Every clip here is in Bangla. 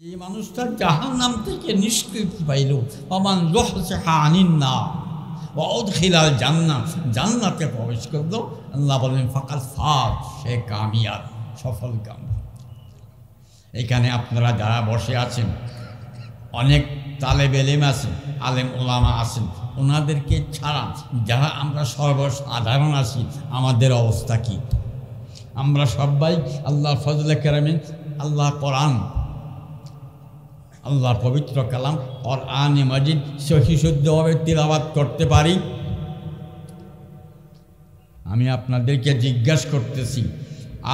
এই মানুষটা জাহান্নাম থেকে নিষ্কৃতি পাইল, ওমান যুহযিহা আনিন নার ওয়া উদখিলাল জান্নাহ, জান্নাতে প্রবেশ করলো। আল্লাহ বলেন ফাকাদ ফাজ, সে কামিয়াব, সফল কাম। এখানে আপনারা যারা বসে আছেন, অনেক তালেব এলেম আছেন, আলেম ওলামা আছেন, ওনাদেরকে ছাড়া যারা আমরা সর্বসাধারণ আছি, আমাদের অবস্থা কী? আমরা সবাই আল্লাহর ফজলে কেরামে আল্লাহ কোরআন, আল্লাহর পবিত্র কালাম কোরআনে মাজিদ সহি শুদ্ধভাবে তিলাওয়াত করতে পারি? আমি আপনাদেরকে জিজ্ঞাসা করতেছি,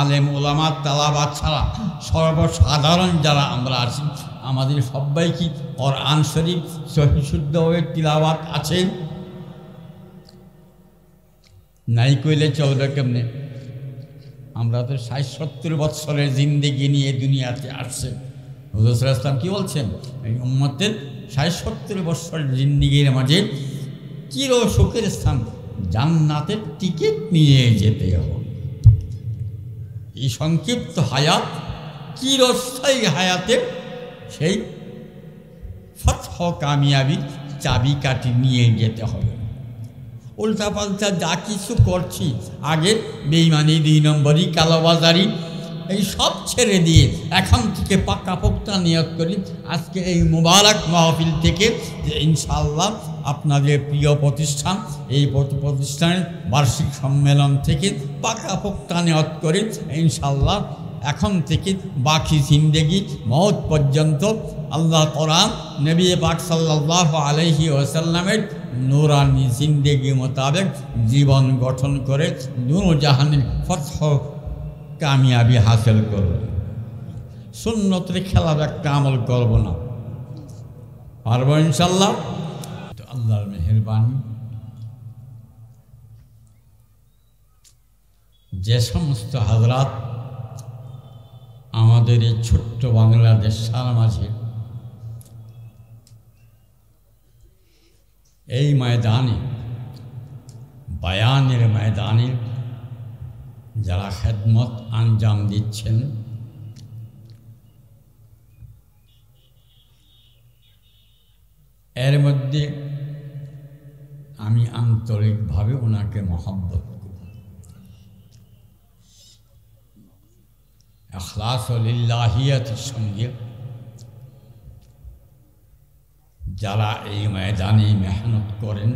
আলেম ওলামা তালাবাত ছাড়া সর্বসাধারণ যারা আমরা আছি, আমাদের সবাই কি কোরআন শরীফ সহি শুদ্ধভাবে তিলাওয়াত আছে? নাই কইলে চলবে কেমনে? আমরা তো ৬০-৭০ বৎসরের জিন্দেগি নিয়ে দুনিয়াতে আসছে। হুজুর সাল্লাল্লাহু আলাইহি ওয়াসাল্লাম কি বলছেন? এই উম্মতের ৬০-৭০ বৎসরের জিন্দেগির মাঝে চির সুখের স্থান জান্নাতের টিকিট নিয়ে যেতে হবে। এই সংক্ষিপ্ত হায়াত চিরস্থায়ী হায়াতের সেই ফতহ কামিয়াবির চাবিকাঠি নিয়ে যেতে হবে। উল্টাপাল্টা যা কিছু করছি, আগে বেঈমানি, ২ নম্বরই, কালোবাজারি, এই সব ছেড়ে দিয়ে এখন থেকে পাক্কাপোক্তা নিয়ত করি আজকে এই মুবারক মাহফিল থেকে যে ইনশাআল্লাহ আপনাদের প্রিয় প্রতিষ্ঠান, এই প্রতিষ্ঠানের বার্ষিক সম্মেলন থেকে পাক্কাপোক্তা নিয়ত করি ইনশাআল্লাহ এখন থেকে বাকি জিন্দেগি মওত পর্যন্ত আল্লাহ কোরআন, নবী পাক সাল্লাল্লাহু আলাইহি ওয়াসাল্লামের নূরানি জিন্দেগি মোতাবেক জীবন গঠন করে দুজাহানের ফতহ কামিয়াবি হাসিল করব। সুন্নতের খেলার একটা আমল করব না, পারবো ইনশাল্লাহ? তো আল্লাহর মেহেরবানি, যে সমস্ত হযরত আমাদের এই ছোট্ট বাংলাদেশের মাঝে এই ময়দানে, বায়ানের ময়দানে যারা খেদমত আঞ্জাম দিচ্ছেন, এর মধ্যে আমি আন্তরিকভাবে ওনাকে মহব্বত করি। ইখলাস ও লিল্লাহিয়াতের সঙ্গে যারা এই ময়দানে মেহনত করেন,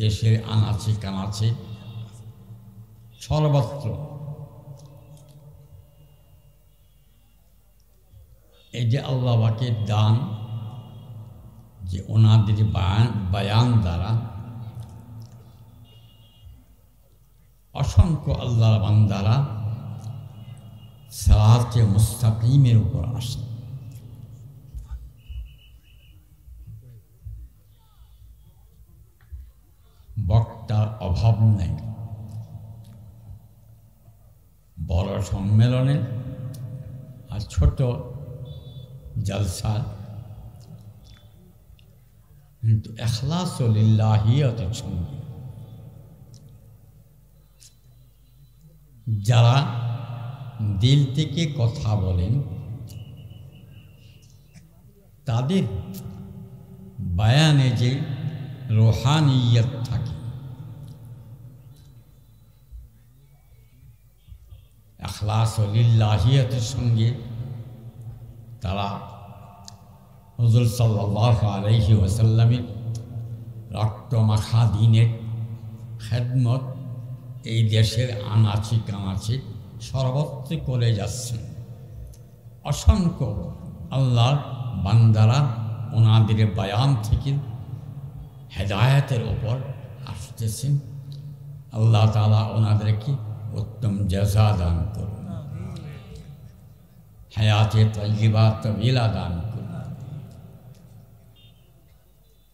দেশের আনাচে কানাচে সর্বত্র, এই যে আল্লাহ পাকের দান, যে ওনাদের বায়ান দ্বারা অসংখ্য আল্লাহর বান্দারা সিরাতে মুস্তাকিমের উপর আসে। বক্তার অভাব নেই, বড় সম্মেলনে আর ছোট জলসা, কিন্তু ইখলাস ও লিল্লাহিয়াতের সঙ্গে যারা দিল থেকে কথা বলেন, তাদের বায়ানে যে রুহানিয়ত থাকে, ইখলাস ও লিল্লাহিয়াতের সঙ্গে তারা হুজুর সাল্লাল্লাহু আলাইহি ওয়াসাল্লামের রক্তমাখা দ্বীনের খেদমত এই দেশের আনাচে কানাচে সর্বত্র করে যাচ্ছেন। অসংখ্য আল্লাহর বান্দারা ওনাদের বায়ান থেকে হেদায়েতের ওপর আসতেছেন। আল্লাহ তাআলা ওনাদেরকে উত্তম জাযা দান করুন, হায়াতে তাইয়্যিবা তাওয়িলা দান করুন।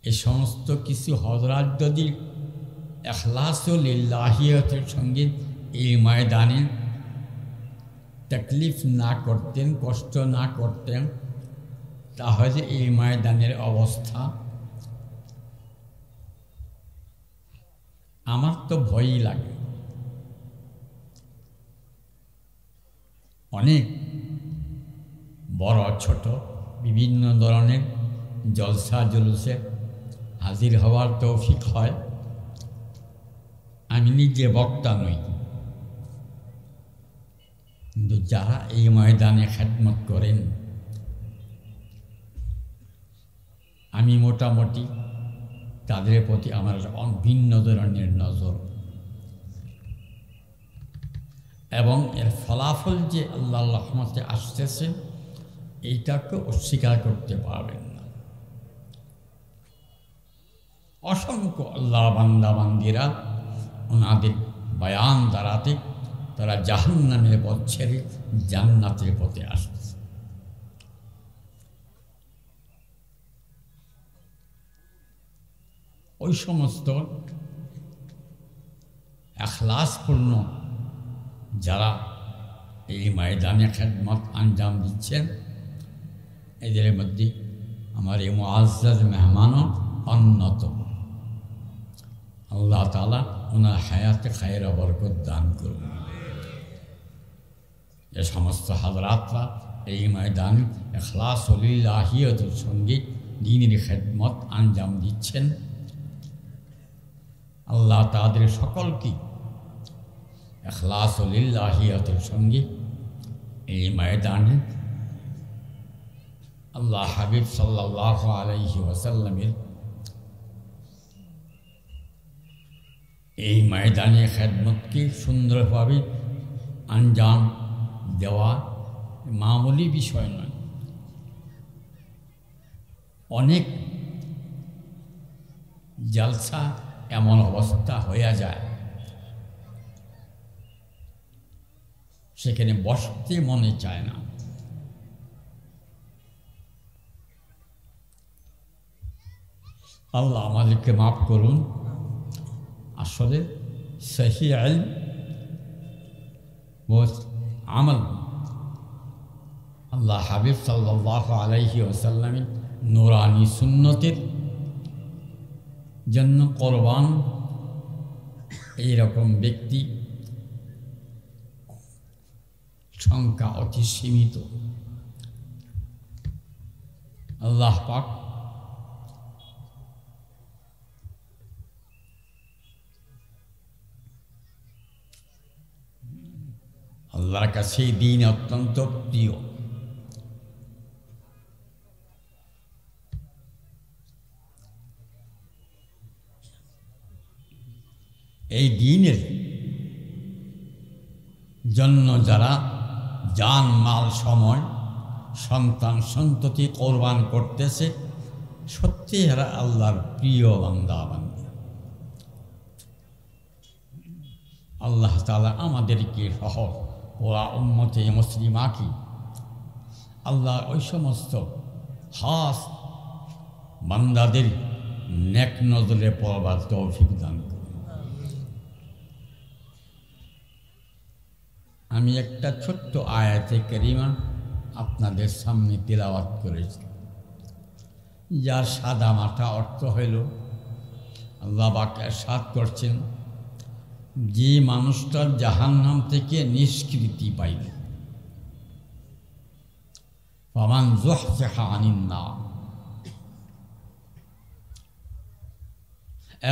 এই সমস্ত কিছু হযরত যদি ইখলাস ও লিল্লাহিয়াতের সঙ্গে এই ময়দানে তাকলিফ না করতেন, কষ্ট না করতেন, তাহলে এই ময়দানের অবস্থা আমার তো ভয়ই লাগে। অনেক বড় ছোট বিভিন্ন ধরনের জলসা জলুসে হাজির হওয়ার তৌফিক হয়। আমি নিজে বক্তা নই, কিন্তু যারা এই ময়দানে খেদমত করেন আমি মোটামুটি তাদের প্রতি আমার ভিন্ন ধরনের নজর, এবং এর ফলাফল যে আল্লাহর রহমতে আসতেছে এইটাকে অস্বীকার করতে পারবেন না। অসংখ্য আল্লাহ বান্দা বান্দিরা ওনাদের বয়ান দ্বারাতে তারা জাহান্নামের পথ ছেড়ে জান্নাতের পথে আসতেছে। ওই সমস্ত এখলাসপূর্ণ যারা এই ময়দানে খেদমত আঞ্জাম দিচ্ছেন এদের মধ্যে আমার এই মুআজ্জাজ মেহমানও অন্যতম। আল্লাহ তাআলা ওনার হায়াতে খায়ের বরকত দান করুন। এ সমস্ত হাজরাতরা এই ময়দানে ইখলাস লিল্লাহিয়তের সঙ্গে দ্বীনের খেদমত আঞ্জাম দিচ্ছেন। আল্লাহ তাদের সকলকে ইখলাস লিল্লাহিয়তের সঙ্গে এই ময়দানে আল্লাহ হাবিব সাল্লাল্লাহু আলাইহি ওয়াসাল্লামের এই ময়দানে খেদমতকে সুন্দরভাবে আঞ্জাম দেওয়া মামুলি বিষয় নয়। অনেক জলসা এমন অবস্থা হয়ে যায় সেখানে বসতে মনে চায় না। আল্লাহ আমাদেরকে মাফ করুন। আসলে সহি ইলম ও আমল আল্লাহ হাবিব সাল্লাল্লাহু আলাইহি ওয়াসাল্লামের নূরানি সুন্নতের জন্য কোরবান এইরকম ব্যক্তি সংখ্যা অতি সীমিত। আল্লাহ পাক আল্লাহর কাছে দিন অত্যন্ত প্রিয়। এই দিনের জন্য যারা জান মাল সময় সন্তান সন্ততি কোরবান করতেছে সত্যি এরা আল্লাহর প্রিয় বান্দা বান্দী। আল্লাহ তাআলা আমাদেরকে সহ ওরা উম্মতে মুসলিমাকে আল্লাহ ওই সমস্ত খাস বান্দাদের নেক নজরে পড়বার তৌফিক দান করুন। আমি একটা ছোট্ট আয়াতে কারিমা আপনাদের সামনে তিলাওয়াত করেছি, যার সাদা মাথা অর্থ হইল আল্লাহ পাক ইরশাদ করছেন, যে মানুষটার জাহান্নাম থেকে নিষ্কৃতি পাইল, ফামান যুহজিহা আনিন নার,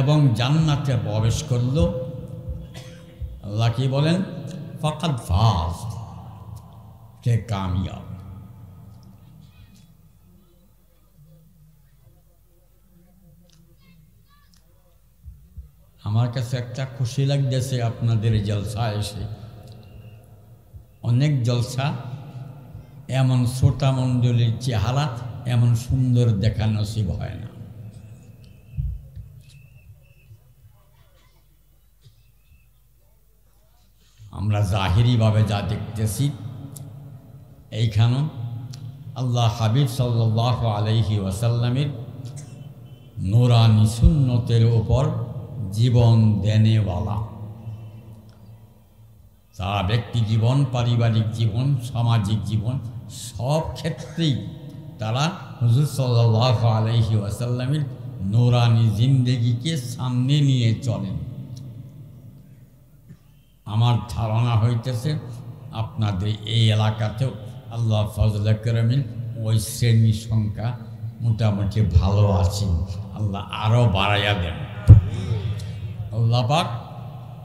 এবং জান্নাতে প্রবেশ করল, আল্লাহ কি বলেন, ফাকাদ ফাজ, সে কামিয়াব। আমার কাছে একটা খুশি লাগতেছে আপনাদের জলসা এসে। অনেক জলসা এমন শ্রোতা মণ্ডলীর চেহারা এমন সুন্দর দেখা নসিব হয় না। আমরা জাহিরিভাবে যা দেখতেছি, এইখানে আল্লাহ হাবিব সাল্লাল্লাহু আলাইহি ওয়াসাল্লামের নূরানি সুন্নতের উপর জীবন দেনেওয়ালা, তারা ব্যক্তি জীবন, পারিবারিক জীবন, সামাজিক জীবন সব ক্ষেত্রেই তারা হুজুর সাল্লাল্লাহু আলাইহি ওয়াসাল্লামের নূরানি জিন্দেগিকে সামনে নিয়ে চলেন। আমার ধারণা হইতেছে আপনাদের এই এলাকাতেও আল্লাহ ফজল করমিন ওই শ্রেণীর সংখ্যা মোটামুটি ভালো আছেন। আল্লাহ আরও বাড়াইয়া দেন, আল্লাহ পাক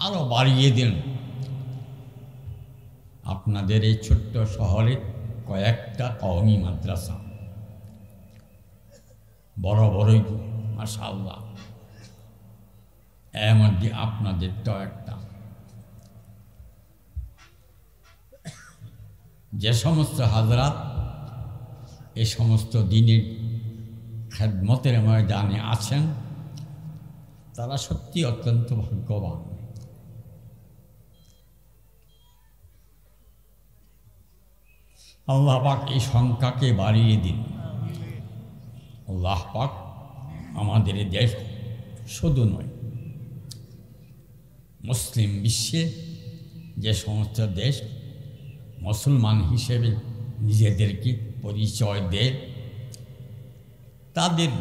আরও বাড়িয়ে দেন। আপনাদের এই ছোট্ট শহরে কয়েকটা কওমি মাদ্রাসা, বড় বড়ই মাশাআল্লাহ, এর মধ্যে আপনাদেরটাও একটা। যে সমস্ত হাজরাত এই সমস্ত দিনের খেদমতের ময়দানে আছেন তারা সত্যি অত্যন্ত ভাগ্যবান। আল্লাহ পাক এই সংখ্যাকে বাড়িয়ে দিন। আল্লাহ পাক আমাদের দেশ শুধু নয়, মুসলিম বিশ্বে যে সমস্ত দেশ মুসলমান হিসেবে নিজেদেরকে পরিচয় দেয় তাদের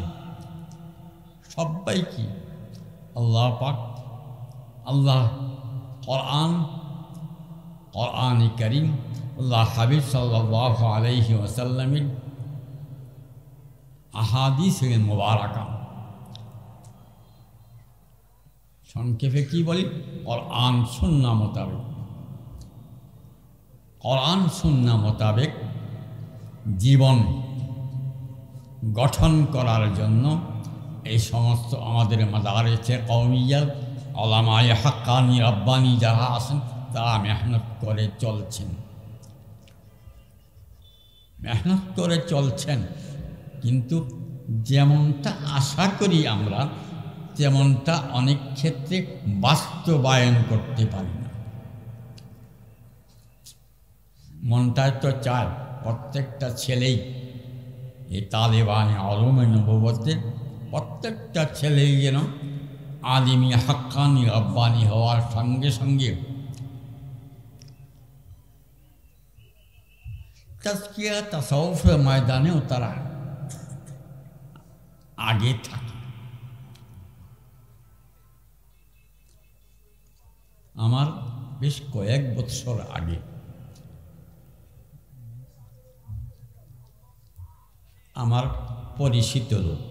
সবাইকে আল্লাহ পাক আল্লাহ কোরআন কারীম আল্লাহ হাবিব সাল্লাল্লাহু আলাইহি ওয়াসাল্লামের আহাদিস মুবারাকা, সংক্ষেপে কি বলি, কোরআন সুন্নাহ মোতাবেক, কোরআন সুন্নাহ মোতাবেক জীবন গঠন করার জন্য এই সমস্ত আমাদের মাদারিসে কওমিয়া উলামায়ে হাক্কানি রাব্বানি যারা আছেন তারা মেহনত করে চলছেন, মেহনত করে চলছেন। কিন্তু যেমনটা আশা করি আমরা তেমনটা অনেক ক্ষেত্রে বাস্তবায়ন করতে পারি না। মনটায় তো চায় প্রত্যেকটা ছেলেই এই তালেবানে আলমে নবুওয়াতের প্রত্যেকটা ছেলেই যেন আলিমি হাক্কানি রাব্বানি হওয়ার সঙ্গে সঙ্গে তাজকিয়া তাসাউফের ময়দানেও তারা আগে থাকে। আমার বেশ কয়েক বছর আগে আমার পরিচিত লোক,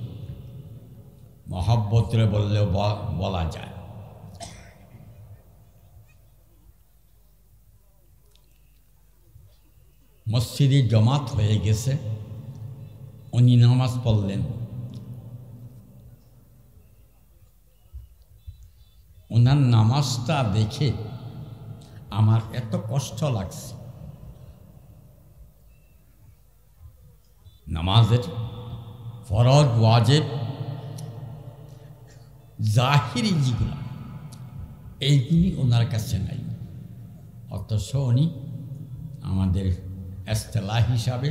মহব্বতে বললেও বলা যায়, মসজিদে জমাত হয়ে গেছে, উনি নামাজ পড়লেন। ওনার নামাজটা দেখে আমার এত কষ্ট লাগছে। নামাজের ফরজ ওয়াজিব জাহিরি যেগুলো এইগুলি ওনার কাছে নাই, অথচ উনি আমাদের ইসতিলাহ হিসাবে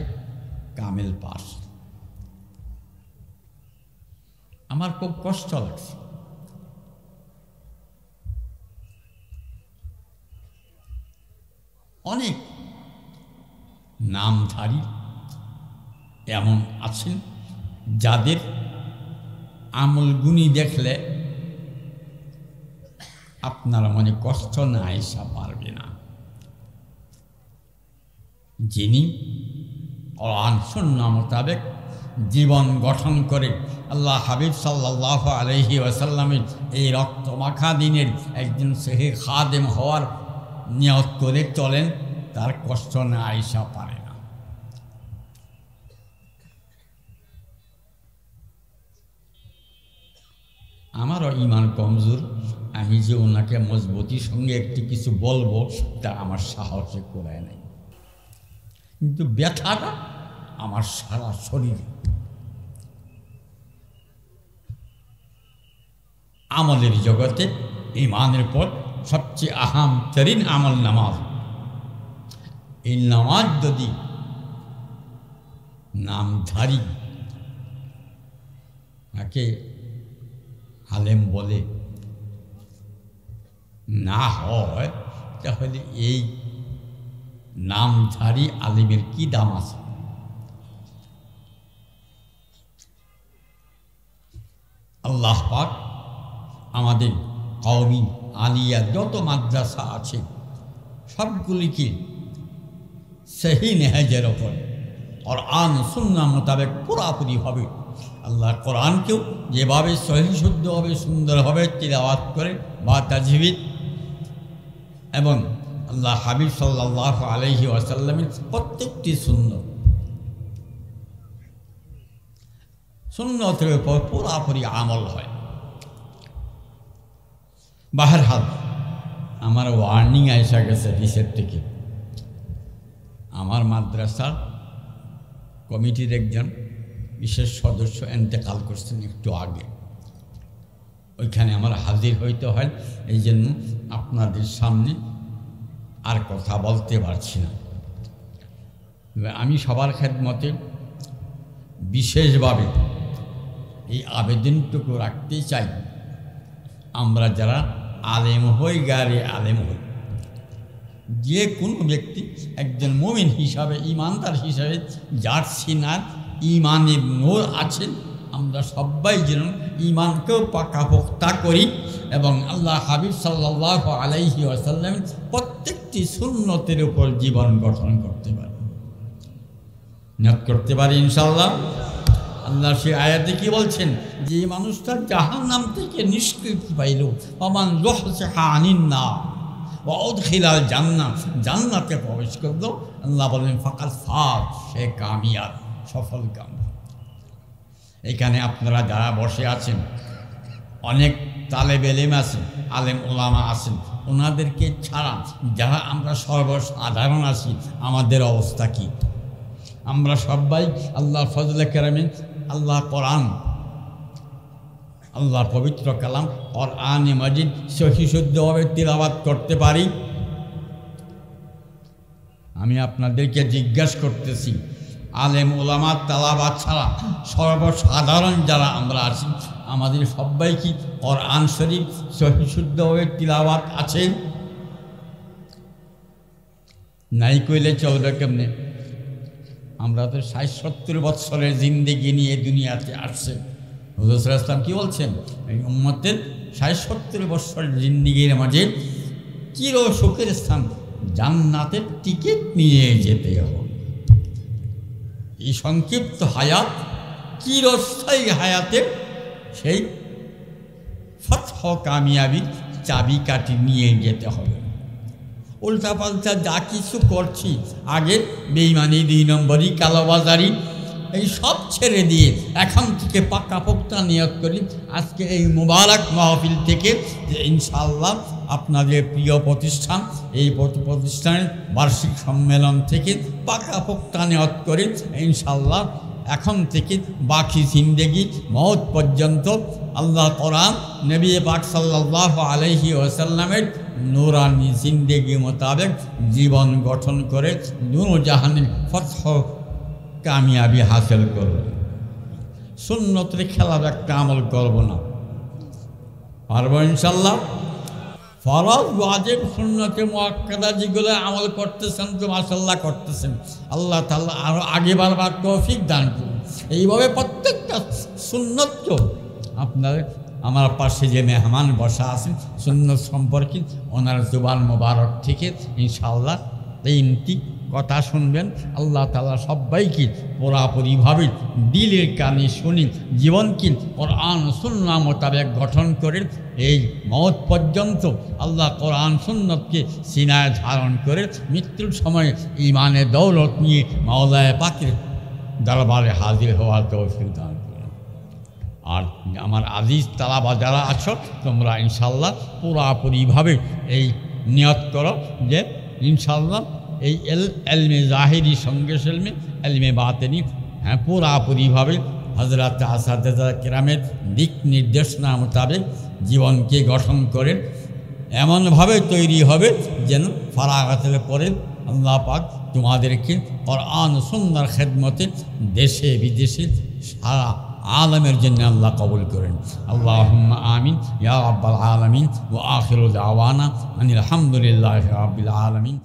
কামেল পাস। আমার খুব কষ্ট লাগছে। অনেক নামধারী এমন আছেন যাদের আমলগুনি দেখলে আপনার মনে কষ্ট না আসা পারবে না। যিনি কোরআন সুন্নাহ মোতাবেক জীবন গঠন করে আল্লাহ হাবিব সাল্লাল্লাহু আলাইহি ওয়াসাল্লামের এই রক্তমাখা দিনের একজন সহি খাদেম হওয়ার নিয়ত করে চলেন, তার কষ্ট না আইসা পারে না। আমারও ঈমান কমজোর, আমি যে ওনাকে মজবুতির সঙ্গে একটি কিছু বলবো তা আমার সাহসে কুলায় নাই, কিন্তু ব্যথাটা আমার সারা শরীর। আমলের জগতে ঈমানের পর সবচেয়ে আহাম তরিন আমল নামাজ। এই নামাজ যদি নামধারী তাকে আলেম বলে না হয়, তাহলে এই নামধারী আলেমের কি দাম আছে? আল্লাহ পাক আমাদের কওমি আলিয়া যত মাদ্রাসা আছে সবগুলিকে সহি নেহাজের ওপর কোরআন সুন্নাহ মোতাবেক পুরাপুরিভাবে আল্লাহ কোরআনকেও যেভাবে সহি শুদ্ধভাবে সুন্দরভাবে তিলাওয়াত করে বা তাজবিদ এবং আল্লাহ হাবিব সাল্লাল্লাহু আলাইহি ওয়াসাল্লামের প্রত্যেকটি সুন্নতের উপর পুরাপুরি আমল হয়। বাহরহাল আমার ওয়ার্নিং আইসা গেছে দেশের থেকে। আমার মাদ্রাসার কমিটির একজন বিশেষ সদস্য এন্তেকাল করছেন একটু আগে, ওইখানে আমার হাজির হইতে হয়। এই জন্য আপনাদের সামনে আর কথা বলতে পারছি না। আমি সবার খেদমতে বিশেষভাবে এই আবেদনটুকু রাখতে চাই, আমরা যারা আলেম হই, গারে আলেম হই, যে কোনো ব্যক্তি একজন মুমিন হিসাবে, ইমানদার হিসাবে যার সিনার ইমানের নূর আছেন, আমরা সবাই যেন ইমানকেও পাকাপোক্তা করি এবং আল্লাহ হাবিব সাল্লাল্লাহু আলাইহি ওয়াসাল্লামের প্রত্যেকটি সুন্নতের উপর জীবন গঠন করতে পারি, নিয়ত করতে পারি ইনশাআল্লাহ। আল্লাহ সে আয়াতে কি বলছেন, যে মানুষটা জাহান্নাম থেকে নিষ্কৃতি পাইল, ওমান যুহযিহা আনিন নার ওয়া উদখিলাল জান্নাহ, জান্নাতে প্রবেশ করল, আল্লাহ বলেন ফাকাদ ফাজ, সে কামিয়াব, সফল কাম। এখানে আপনারা যারা বসে আছেন, অনেক তালেবে ইলম আছেন, আলেম ওলামা আছেন, ওনাদেরকে ছাড়া যারা আমরা সর্বসাধারণ আছি, আমাদের অবস্থা কি? আমরা সবাই আল্লাহর ফজলে কেরামে আল্লাহ কোরআন, আল্লাহর পবিত্র কালাম কোরআনে মাজিদ সহি শুদ্ধভাবে তিলাওয়াত করতে পারি? আমি আপনাদেরকে জিজ্ঞাসা করতেছি, আলেম ওলামা তালাবাত ছাড়া সর্বসাধারণ যারা আমরা আছি, আমাদের সবাই কি কোরআন শরীফ সহি শুদ্ধভাবে তিলাওয়াত আছে? নাই কইলে চলবে কেমনে? আমরা তো ৬০-৭০ বৎসরের জিন্দেগি নিয়ে দুনিয়াতে আসছে। হুজুর সাল্লাল্লাহু আলাইহি ওয়াসাল্লাম কি বলছেন, এই উম্মতের ৬০-৭০ বৎসরের জিন্দেগির মাঝে চির সুখের স্থান জান্নাতের টিকিট নিয়ে যেতে হবে। এই সংক্ষিপ্ত হায়াত চিরস্থায়ী হায়াতে সেই ফতহ কামিয়াবির চাবিকাঠি নিয়ে যেতে হবে। উল্টাপাল্টা যা কিছু করছি, আগে বেঈমানি, ২ নম্বরই, কালোবাজারি, এই সব ছেড়ে দিয়ে এখন থেকে পাকাপোক্তা নিয়ত করি আজকে এই মুবারক মাহফিল থেকে যে ইনশাআল্লাহ আপনাদের প্রিয় প্রতিষ্ঠান, এই প্রতিষ্ঠানের বার্ষিক সম্মেলন থেকে পাকাপোক্তা নিয়ত করি ইনশাআল্লাহ এখন থেকে বাকি জিন্দেগি মওত পর্যন্ত আল্লাহ কোরআন, নবী পাক সাল্লাল্লাহু আলাইহি ওয়াসাল্লামের নূরানি জিন্দেগি মোতাবেক জীবন গঠন করে দুনো জাহানের ফতহ কামিয়াবি হাসিল করব। সুন্নতের খেলার একটা আমল করব না, পারবো ইনশাল্লাহ? ফরজ ওয়াজিব সুন্নতে মুআক্কাদা যেগুলো আমল করতেছেন তো মাশাআল্লাহ করতেছেন, আল্লাহ তাআলা আরও আগে বারবার তৌফিক দান করুন। এইভাবে প্রত্যেকটা সুন্নত আপনার আমার পাশে যে মেহমান বসা আছেন সুন্নত সম্পর্কে, ওনার জুবান মোবারক থেকে ইনশাআল্লাহ 3টি কথা শুনবেন। আল্লাহ তাআলা সবাইকে পুরাপুরিভাবে দিলের কানে শুনি জীবনকে কোরআন সুন্নাহ মোতাবেক গঠন করে এই মওত পর্যন্ত আল্লাহ কোরআন সুন্নতকে সিনায় ধারণ করে মৃত্যুর সময় ঈমানের দৌলত নিয়ে মাওলায়ে পাকের দরবারে হাজির হওয়ার তৌফিক দান করেন। আর আমার আজিজ তালাবা যারা আছো, তোমরা ইনশাআল্লাহ পুরাপুরিভাবে এই নিয়ত করো যে ইনশাআল্লাহ এই এলমে জাহিরি সঙ্গে সেলমে এলমে বাতেনি পুরাপুরিভাবে হযরত আসাদেজা কেরামের দিক নির্দেশনা মোতাবেক জীবনকে গঠন করে এমনভাবে তৈরি হবে যেন ফারাগাতের পরে আল্লাহ পাক তোমাদেরকে কোরআন সুন্নাহর খেদমতে দেশে বিদেশে সারা আলমের জন্য আল্লাহ কবুল করেন। আল্লাহুম্মা আমিন ইয়া রাব্বাল আলামিন ওয়া আখিরু দাওয়ানা আনিল হামদুলিল্লাহি রাব্বিল আলামিন।